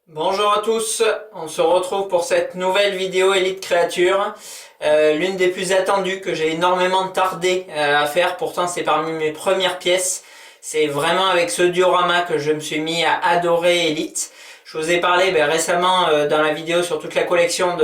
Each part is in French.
Bonjour à tous, on se retrouve pour cette nouvelle vidéo Elite Créature, l'une des plus attendues que j'ai énormément tardé à faire, pourtant c'est parmi mes premières pièces. C'est vraiment avec ce diorama que je me suis mis à adorer Elite. Je vous ai parlé récemment dans la vidéo sur toute la collection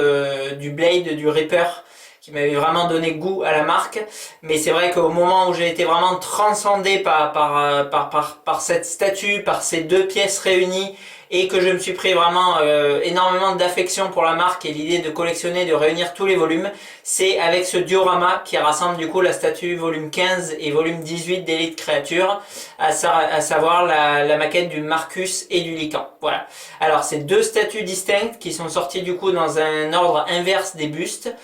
du Blade, du Reaper, qui m'avait vraiment donné goût à la marque. Mais c'est vrai qu'au moment où j'ai été vraiment transcendé par cette statue, par ces deux pièces réunies, et que je me suis pris vraiment énormément d'affection pour la marque et l'idée de collectionner, de réunir tous les volumes, c'est avec ce diorama qui rassemble du coup la statue volume 15 et volume 18 d'Elite Créature, à savoir la maquette du Marcus et du Lycan. Voilà. Alors c'est deux statues distinctes qui sont sorties du coup dans un ordre inverse des bustes,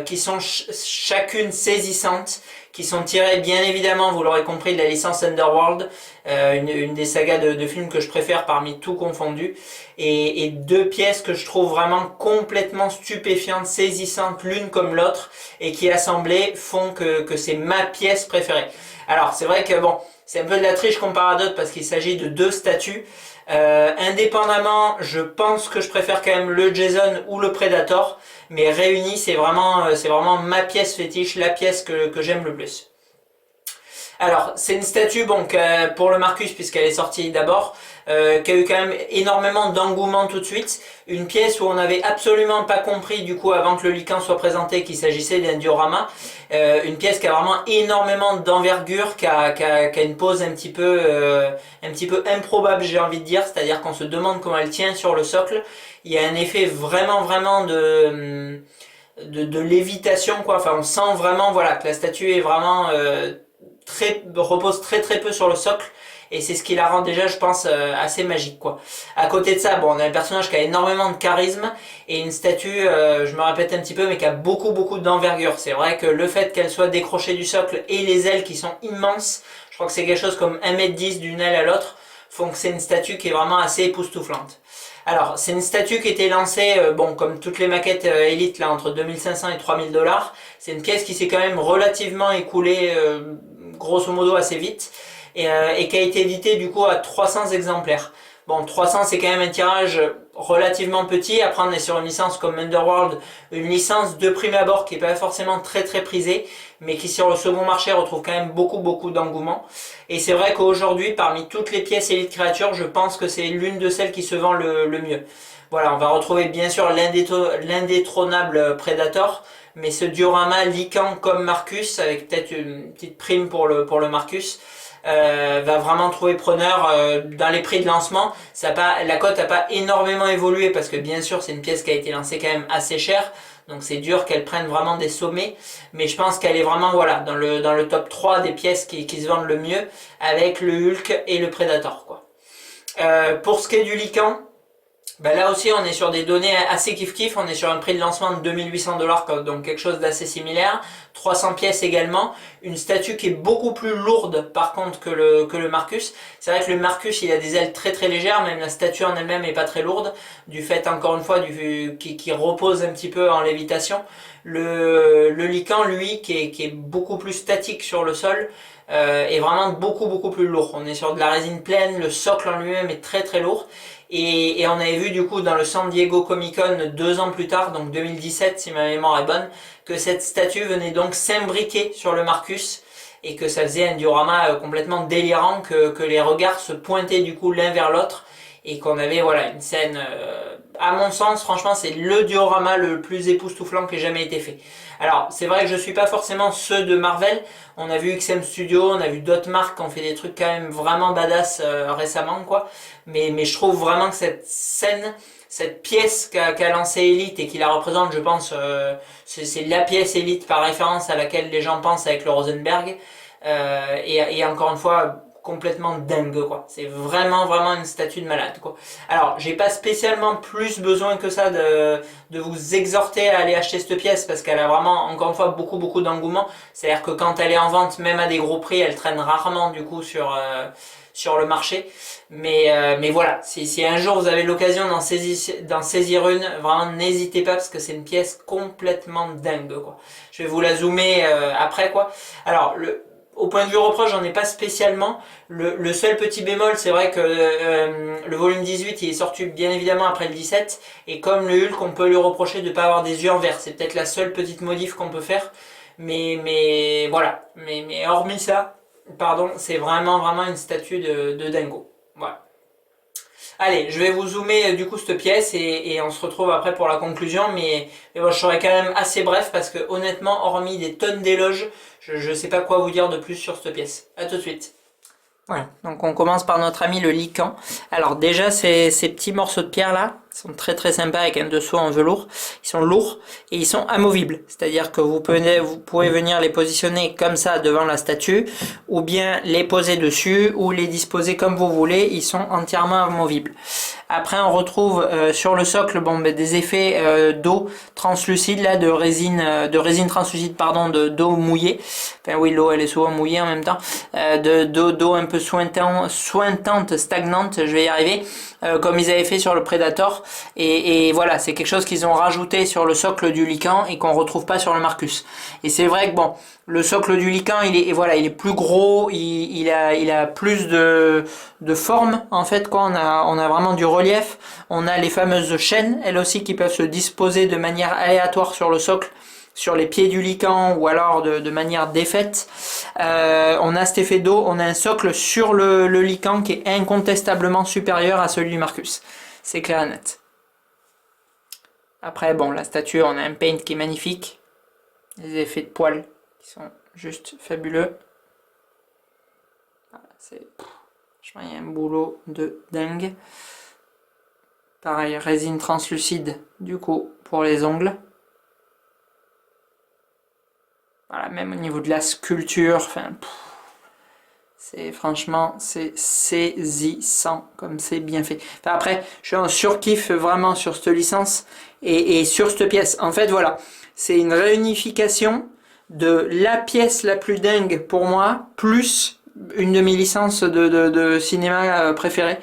qui sont chacune saisissantes, qui sont tirées bien évidemment, vous l'aurez compris, de la licence Underworld, une des sagas de films que je préfère parmi tout confondu, et deux pièces que je trouve vraiment complètement stupéfiantes, saisissantes l'une comme l'autre, et qui assemblées font que c'est ma pièce préférée. Alors c'est vrai que bon, c'est un peu de la triche comparé à d'autres parce qu'il s'agit de deux statues. Indépendamment, je pense que je préfère quand même le Jason ou le Predator, mais réunis, c'est vraiment ma pièce fétiche, la pièce que j'aime le plus. Alors, c'est une statue pour le Marcus, puisqu'elle est sortie d'abord, qui a eu quand même énormément d'engouement tout de suite. Une pièce où on n'avait absolument pas compris, du coup, avant que le Lycan soit présenté, qu'il s'agissait d'un diorama. Une pièce qui a vraiment énormément d'envergure, qui a une pose un petit peu improbable, j'ai envie de dire. C'est-à-dire qu'on se demande comment elle tient sur le socle. Il y a un effet vraiment de lévitation, quoi. Enfin, on sent vraiment, voilà, que la statue est vraiment repose très peu sur le socle, et c'est ce qui la rend déjà, je pense, assez magique, quoi. À côté de ça, bon, on a un personnage qui a énormément de charisme et une statue, je me répète un petit peu, mais qui a beaucoup d'envergure. C'est vrai que le fait qu'elle soit décrochée du socle et les ailes qui sont immenses, je crois que c'est quelque chose comme 1,10 m d'une aile à l'autre, font que c'est une statue qui est vraiment assez époustouflante. Alors, c'est une statue qui était lancée, comme toutes les maquettes Elite, là, entre 2500 et 3000 $. C'est une pièce qui s'est quand même relativement écoulée, grosso modo, assez vite, et qui a été éditée, du coup, à 300 exemplaires. Bon, 300, c'est quand même un tirage relativement petit. Après, on est sur une licence comme Underworld, une licence de prime abord qui n'est pas forcément très prisée, mais qui sur le second marché retrouve quand même beaucoup d'engouement. Et c'est vrai qu'aujourd'hui, parmi toutes les pièces Elite Créature, je pense que c'est l'une de celles qui se vend le mieux. Voilà, on va retrouver bien sûr l'indétrônable Predator, mais ce diorama Lycan comme Marcus, avec peut-être une petite prime pour le Marcus, va vraiment trouver preneur dans les prix de lancement. La cote n'a pas énormément évolué parce que bien sûr c'est une pièce qui a été lancée quand même assez cher, donc c'est dur qu'elle prenne vraiment des sommets, mais je pense qu'elle est vraiment, voilà, dans le top 3 des pièces qui se vendent le mieux, avec le Hulk et le Predator, quoi. Pour ce qui est du Lycan, là aussi on est sur des données assez kiff, on est sur un prix de lancement de 2800 $, donc quelque chose d'assez similaire, 300 pièces également, une statue qui est beaucoup plus lourde par contre que le Marcus. C'est vrai que le Marcus il a des ailes très légères, même la statue en elle-même est pas très lourde, du fait encore une fois qui repose un petit peu en lévitation. Le Lycan, lui, qui est beaucoup plus statique sur le sol, est vraiment beaucoup plus lourd. On est sur de la résine pleine, le socle en lui-même est très lourd. Et on avait vu du coup dans le San Diego Comic Con 2 ans plus tard, donc 2017 si ma mémoire est bonne, que cette statue venait donc s'imbriquer sur le Marcus et que ça faisait un diorama complètement délirant, que les regards se pointaient du coup l'un vers l'autre et qu'on avait, voilà, une scène, à mon sens, franchement, c'est le diorama le plus époustouflant qui ait jamais été fait. Alors, c'est vrai que je suis pas forcément ceux de Marvel. On a vu XM Studio, on a vu d'autres marques qui ont fait des trucs quand même vraiment badass récemment, quoi. Mais je trouve vraiment que cette scène, cette pièce qu'a lancée Elite et qui la représente, je pense, c'est la pièce Elite par référence à laquelle les gens pensent avec le Rosenberg. Et encore une fois, complètement dingue, quoi. C'est vraiment une statue de malade, quoi. Alors, j'ai pas spécialement plus besoin que ça de vous exhorter à aller acheter cette pièce parce qu'elle a vraiment, encore une fois, beaucoup d'engouement. C'est-à-dire que quand elle est en vente, même à des gros prix, elle traîne rarement, du coup, sur le marché. Mais voilà, si un jour vous avez l'occasion d'en saisir une, vraiment n'hésitez pas parce que c'est une pièce complètement dingue, quoi. Je vais vous la zoomer après, quoi. Alors, au point de vue reproche, j'en ai pas spécialement. Le seul petit bémol, c'est vrai que le volume 18, il est sorti bien évidemment après le 17. Et comme le Hulk, on peut lui reprocher de ne pas avoir des yeux en vert. C'est peut-être la seule petite modif qu'on peut faire. Mais voilà. Mais hormis ça, pardon, c'est vraiment une statue de dingo. Voilà. Allez, je vais vous zoomer du coup cette pièce et on se retrouve après pour la conclusion. Mais bon, je serai quand même assez bref parce que honnêtement, hormis des tonnes d'éloges, je sais pas quoi vous dire de plus sur cette pièce. A tout de suite. Voilà, donc on commence par notre ami le Lycan. Alors déjà, ces petits morceaux de pierre là sont très sympas avec un dessous en velours. Ils sont lourds et ils sont amovibles. C'est-à-dire que vous pouvez venir les positionner comme ça devant la statue, ou bien les poser dessus, ou les disposer comme vous voulez. Ils sont entièrement amovibles. Après, on retrouve sur le socle des effets d'eau translucide, là, de résine translucide, pardon, d'eau mouillée. Enfin oui, l'eau elle est souvent mouillée en même temps. D'eau un peu sointante, stagnante, je vais y arriver, comme ils avaient fait sur le Predator. Et voilà, c'est quelque chose qu'ils ont rajouté sur le socle du Lycan et qu'on retrouve pas sur le Marcus. Et c'est vrai que bon, le socle du Lycan, il est plus gros, il a plus de forme en fait quoi. On a vraiment du relief. On a les fameuses chaînes, elles aussi, qui peuvent se disposer de manière aléatoire sur le socle, sur les pieds du Lycan ou alors de manière défaite. On a cet effet d'eau, on a un socle sur le Lycan qui est incontestablement supérieur à celui du Marcus. C'est clair et net. Après, bon, la statue, on a un paint qui est magnifique. Les effets de poils qui sont juste fabuleux. Voilà, je vois, il y a un boulot de dingue. Pareil, résine translucide, du coup, pour les ongles. Voilà, même au niveau de la sculpture, enfin, franchement, c'est saisissant comme c'est bien fait. Enfin, après, je suis en surkiff vraiment sur cette licence et sur cette pièce. En fait, voilà, c'est une réunification de la pièce la plus dingue pour moi, plus une de mes licences de cinéma préférées.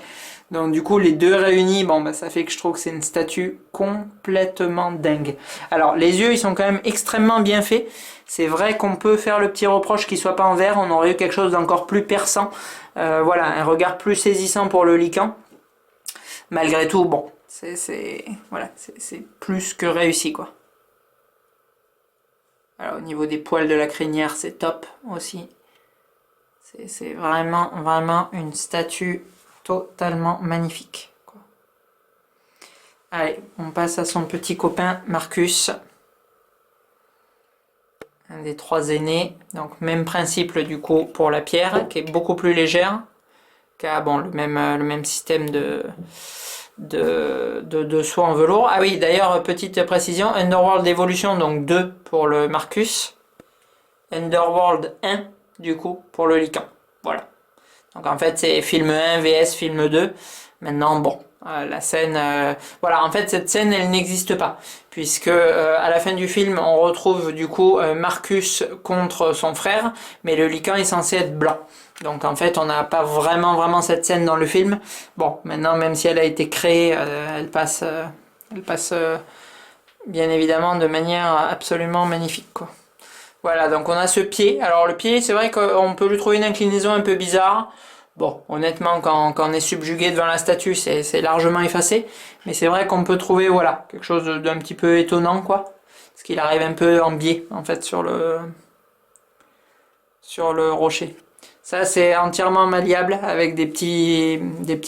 Donc du coup, les deux réunis, bon, bah, ça fait que je trouve que c'est une statue complètement dingue. Alors, les yeux, ils sont quand même extrêmement bien faits. C'est vrai qu'on peut faire le petit reproche qu'il soit pas en vert. On aurait eu quelque chose d'encore plus perçant. Voilà, un regard plus saisissant pour le Lycan. Malgré tout, bon, voilà, c'est plus que réussi, quoi. Alors, au niveau des poils de la crinière, c'est top aussi. C'est vraiment une statue totalement magnifique, quoi. Allez, on passe à son petit copain Marcus, un des trois aînés. Donc même principe du coup pour la pierre, qui est beaucoup plus légère, qui a bon, le même système de soie en velours. Ah oui, d'ailleurs, petite précision, Underworld Evolution, donc 2 pour le Marcus, Underworld 1 du coup pour le Lycan. Voilà. Donc en fait c'est film 1 vs film 2. Maintenant bon, la scène, voilà, en fait cette scène elle n'existe pas, puisque à la fin du film on retrouve du coup Marcus contre son frère, mais le Lycan est censé être blanc. Donc en fait on n'a pas vraiment cette scène dans le film. Bon, maintenant même si elle a été créée, elle passe bien évidemment de manière absolument magnifique, quoi. Voilà, donc on a ce pied. Alors le pied, c'est vrai qu'on peut lui trouver une inclinaison un peu bizarre. Bon, honnêtement, quand on est subjugué devant la statue, c'est largement effacé. Mais c'est vrai qu'on peut trouver, voilà, quelque chose d'un petit peu étonnant, quoi. Parce qu'il arrive un peu en biais, en fait, sur le rocher. Ça, c'est entièrement malléable avec des petits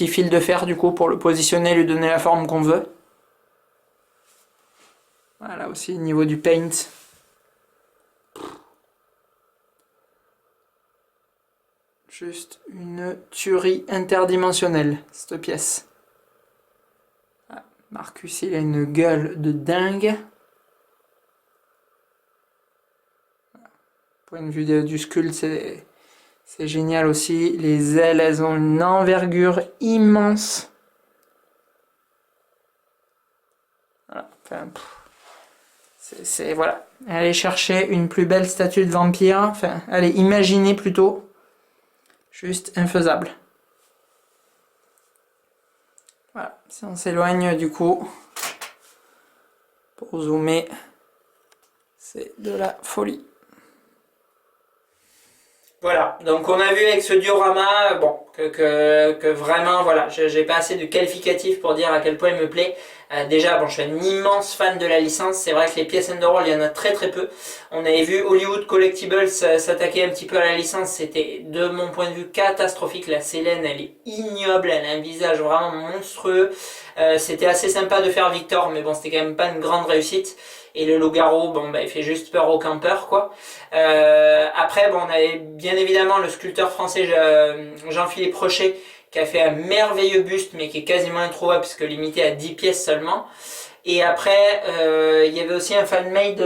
fils de fer, du coup, pour le positionner, lui donner la forme qu'on veut. Voilà, aussi, au niveau du paint. Juste une tuerie interdimensionnelle, cette pièce. Ah, Marcus, il a une gueule de dingue. Point de vue du sculpte, c'est génial aussi. Les ailes, elles ont une envergure immense. Voilà. Enfin, voilà. Allez chercher une plus belle statue de vampire. Enfin, allez imaginer plutôt. Juste infaisable. Voilà, si on s'éloigne du coup, pour zoomer, c'est de la folie. Voilà, donc on a vu avec ce diorama, bon, que vraiment, voilà, j'ai pas assez de qualificatifs pour dire à quel point il me plaît. Déjà, bon, je suis un immense fan de la licence, c'est vrai que les pièces Underworld, il y en a très très peu. On avait vu Hollywood Collectibles s'attaquer un petit peu à la licence, c'était de mon point de vue catastrophique. La Selene, elle est ignoble, elle a un visage vraiment monstrueux. C'était assez sympa de faire Victor, mais bon, c'était quand même pas une grande réussite. Et le loup-garou, bon, bah, il fait juste peur aux campeurs, quoi. Après, bon, on avait bien évidemment le sculpteur français Jean-Philippe Rochet, qui a fait un merveilleux buste, mais qui est quasiment introuvable, puisque limité à 10 pièces seulement. Et après, il y avait aussi un fan-made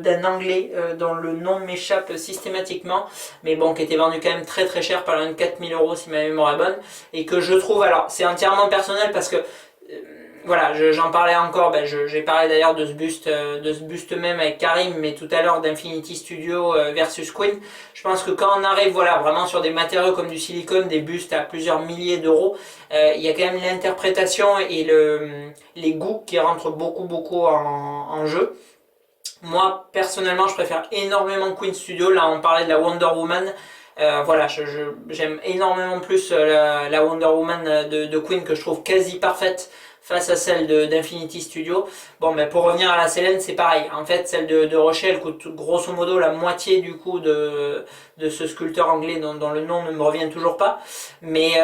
d'un Anglais, dont le nom m'échappe systématiquement, mais bon, qui était vendu quand même très très cher, par loin de 4000 € si ma mémoire est bonne, et que je trouve, alors, c'est entièrement personnel, parce que voilà, j'en parlais encore, ben j'ai parlé d'ailleurs de ce buste même avec Karim, mais tout à l'heure d'Infinity Studio versus Queen. Je pense que quand on arrive, voilà, vraiment sur des matériaux comme du silicone, des bustes à plusieurs milliers d'euros, il y a quand même l'interprétation et les goûts qui rentrent beaucoup en jeu. Moi, personnellement, je préfère énormément Queen Studio. Là, on parlait de la Wonder Woman. Voilà, j'aime énormément plus la Wonder Woman de Queen, que je trouve quasi parfaite face à celle d'Infinity Studio. Bon, mais pour revenir à la Selene, c'est pareil. En fait, celle de Rocher, elle coûte grosso modo la moitié du coût de ce sculpteur anglais dont le nom ne me revient toujours pas. Mais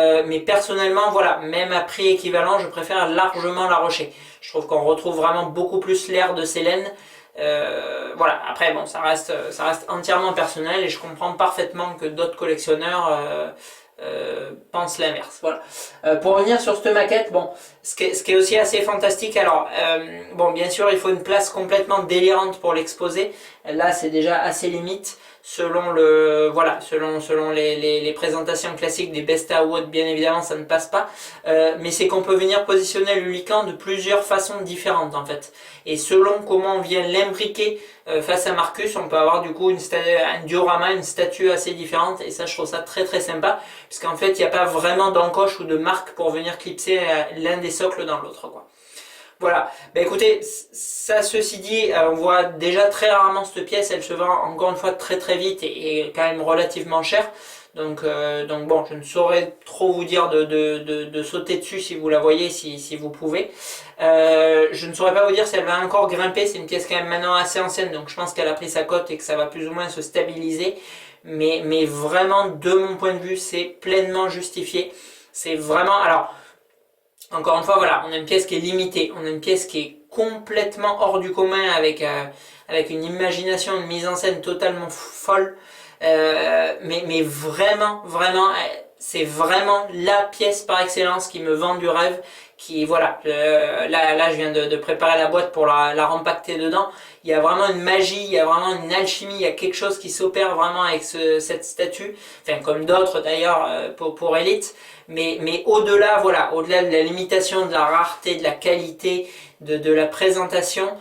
personnellement, voilà, même à prix équivalent, je préfère largement la Rocher. Je trouve qu'on retrouve vraiment beaucoup plus l'air de Selene. Voilà, après bon, ça reste entièrement personnel, et je comprends parfaitement que d'autres collectionneurs pensent l'inverse. Voilà. Pour revenir sur cette maquette, bon, ce qui est aussi assez fantastique, alors bon, bien sûr il faut une place complètement délirante pour l'exposer. Là c'est déjà assez limite selon les présentations classiques des Best Awards. Bien évidemment ça ne passe pas, mais c'est qu'on peut venir positionner le Lycan de plusieurs façons différentes en fait, et selon comment on vient l'imbriquer face à Marcus, on peut avoir du coup un diorama, une statue assez différente, et ça je trouve ça très très sympa, puisqu'en fait il n'y a pas vraiment d'encoche ou de marque pour venir clipser l'un des socles dans l'autre, quoi. Voilà, bah écoutez, ça ceci dit, on voit déjà très rarement cette pièce, elle se vend encore une fois très très vite et quand même relativement cher. Donc bon, je ne saurais trop vous dire de sauter dessus si vous la voyez, si vous pouvez. Je ne saurais pas vous dire si elle va encore grimper, c'est une pièce quand même maintenant assez ancienne, donc je pense qu'elle a pris sa cote et que ça va plus ou moins se stabiliser. Mais vraiment, de mon point de vue, c'est pleinement justifié. C'est vraiment... Alors, encore une fois, voilà, on a une pièce qui est limitée, on a une pièce qui est complètement hors du commun, avec une imagination, une mise en scène totalement folle. Mais vraiment, c'est vraiment la pièce par excellence qui me vend du rêve. Qui, voilà, là je viens de préparer la boîte pour la rempacter dedans. Il y a vraiment une magie, il y a vraiment une alchimie, il y a quelque chose qui s'opère vraiment avec cette statue, enfin comme d'autres d'ailleurs pour Elite. Mais au-delà, voilà, au-delà de la limitation, de la rareté, de la qualité, de la présentation,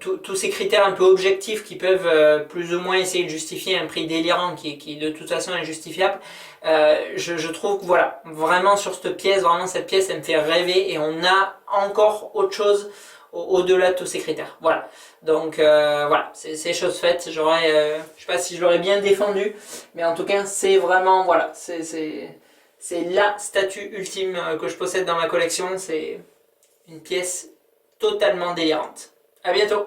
tous ces critères un peu objectifs qui peuvent plus ou moins essayer de justifier un prix délirant qui de toute façon est injustifiable, je trouve que voilà, vraiment sur cette pièce, vraiment cette pièce elle me fait rêver, et on a encore autre chose au-delà de tous ces critères. Voilà, donc voilà, c'est chose faite. Je sais pas si je l'aurais bien défendu, mais en tout cas c'est vraiment, voilà, c'est la statue ultime que je possède dans ma collection. C'est une pièce totalement délirante. À bientôt.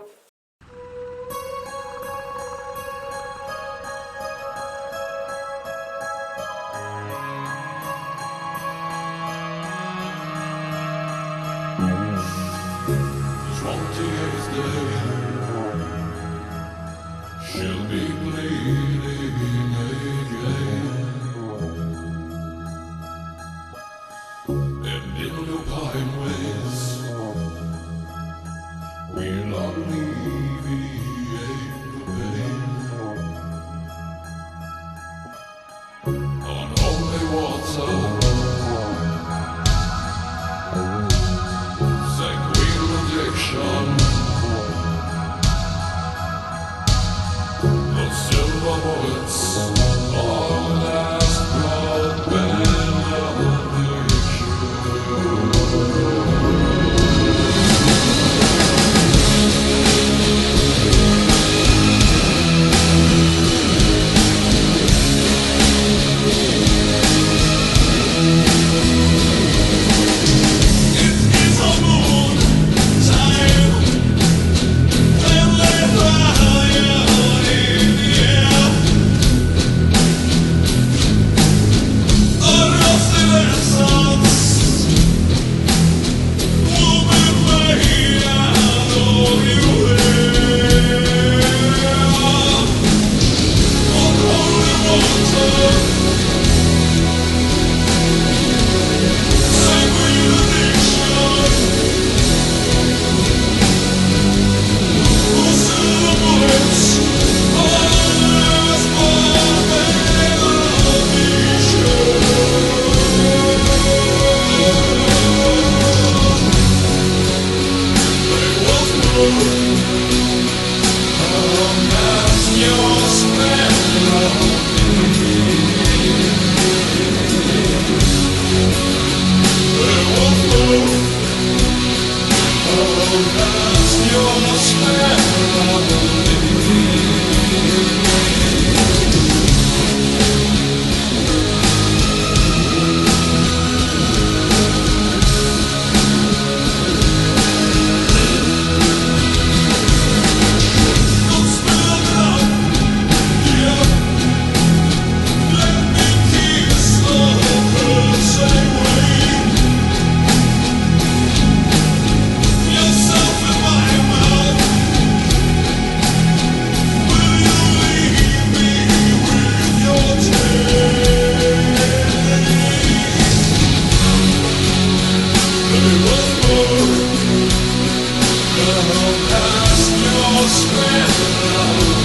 Cast your strength